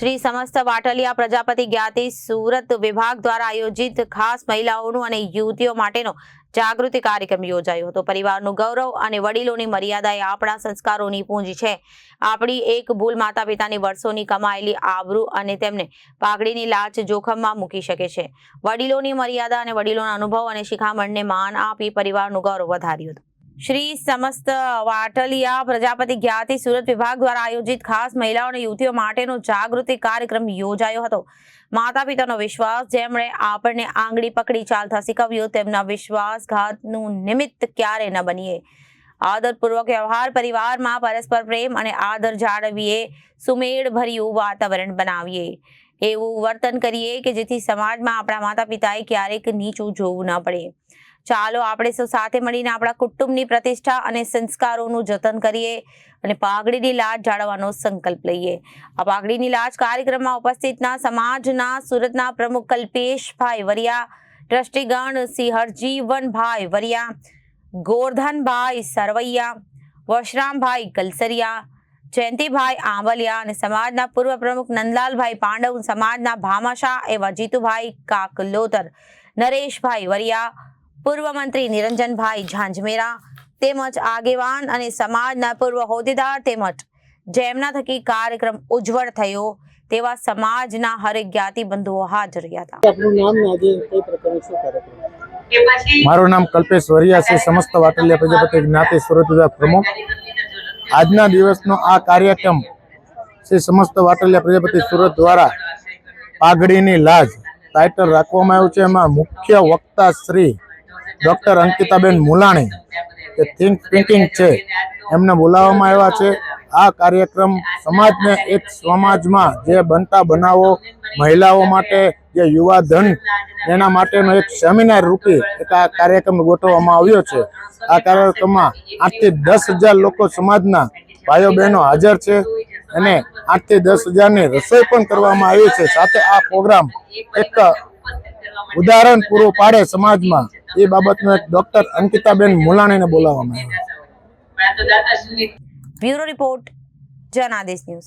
શ્રી સમસ્ત વાટલિયા પ્રજાપતિ જ્ઞાતિ સુરત વિભાગ દ્વારા આયોજિત ખાસ મહિલાઓનું અને યુવતીઓ માટેનો જાગૃતિ કાર્યક્રમ યોજાયો હતો। પરિવારનું ગૌરવ અને વડીલોની મર્યાદા એ આપણા સંસ્કારોની પૂંજી છે। આપણી એક ભૂલ માતા પિતાની વર્ષોની કમાયેલી આબરૂ અને તેમને પાઘડીની લાજ જોખમમાં મૂકી શકે છે। વડીલોની મર્યાદા અને વડીલોના અનુભવ અને શિખામણને માન આપી પરિવારનું ગૌરવ વધાર્યું હતું। श्री समस्त वाटलिया प्रजापति ज्ञाति सूरत विभाग द्वारा आयोजित खास महिलाओं और युवतीओ माटेनो जागृति कार्यक्रम योजायो हतो। माता पितानो विश्वास जेमणे आपणे आंगળી पकड़ी चालता શીખવ્યું તેમના વિશ્વાસઘાતનું નિમિત્ત ક્યારે ન બનીએ। આદરપૂર્વક વ્યવહાર પરિવારમાં પરસ્પર પ્રેમ અને આદર જાળવીએ સુમેળ ભર્યું વાતાવરણ બનાવીએ। એવું વર્તન કરીએ કે જેથી સમાજમાં આપણા માતા પિતાએ ક્યારેક નીચું જોવું ન પડે। ચાલો આપણે સૌ સાથે મળીને આપણા કુટુંબની પ્રતિષ્ઠા અને સંસ્કારોનું જતન કરીએ અને પાઘડીની લાજ જાળવવાનો સંકલ્પ લઈએ। આ પાઘડીની લાજ કાર્યક્રમમાં ઉપસ્થિતના સમાજના સુરતના પ્રમુખ કલ્પેશભાઈ વરિયા, ટ્રસ્ટીગણ શ્રી હરજીવનભાઈ વરિયા, ગોરધનભાઈ સરવૈયા, વશરામભાઈ કલસરિયા, જયંતિભાઈ આંબલિયા અને સમાજના પૂર્વ પ્રમુખ નંદલાલભાઈ પાંડવ, સમાજના ભામાશાહ એવા જીતુભાઈ કાકલોતર, નરેશભાઈ વરિયા, પૂર્વ મંત્રી નિરંજનભાઈ ઝાંઝમેરા તેમજ આગેવાન અને સમાજના પૂર્વ હોદ્દેદાર તેમજ જેમના થકી કાર્યક્રમ ઉજ્જવળ થયો તેવા સમાજના હરેક જ્ઞાતિ બંધુઓ હાજર રહ્યા હતા। મારું નામ કલ્પેશ વરિયા છે, સમસ્ત વાટલિયા પ્રજાપતિ જ્ઞાતિ સુરત વિભાગ પ્રમુખ। આજના દિવસનો આ કાર્યક્રમ શ્રી સમસ્ત વાટલિયા પ્રજાપતિ સુરત દ્વારા પાઘડીની લાજ ટાઇટલ રાખવામાં આવ્યું છે। એમાં મુખ્ય વક્તા શ્રી ડૉક્ટર અંકિતાબેન મુલાણી જે થિંક પિંકિંગ છે એમને બોલાવવામાં આવ્યા છે। આ કાર્યક્રમ સમાજને એક સમાજમાં જે બનતા બનાવો મહિલાઓ માટે જે યુવા ધન એના માટેનો એક સેમિનાર રૂપી એક આ કાર્યક્રમ ગોઠવવામાં આવ્યો છે। આ કાર્યક્રમમાં 8 થી 10,000 લોકો સમાજના ભાઈઓ બહેનો હાજર છે અને 8 થી 10,000ની રસોઈ પણ કરવામાં આવી છે। સાથે આ પ્રોગ્રામ એક ઉદાહરણ પૂરું પાડે સમાજમાં એ બાબતનો એક ડૉક્ટર અંકિતાબેન મુલાણીને બોલાવવામાં આવ્યા। Bureau report, Janadesh news.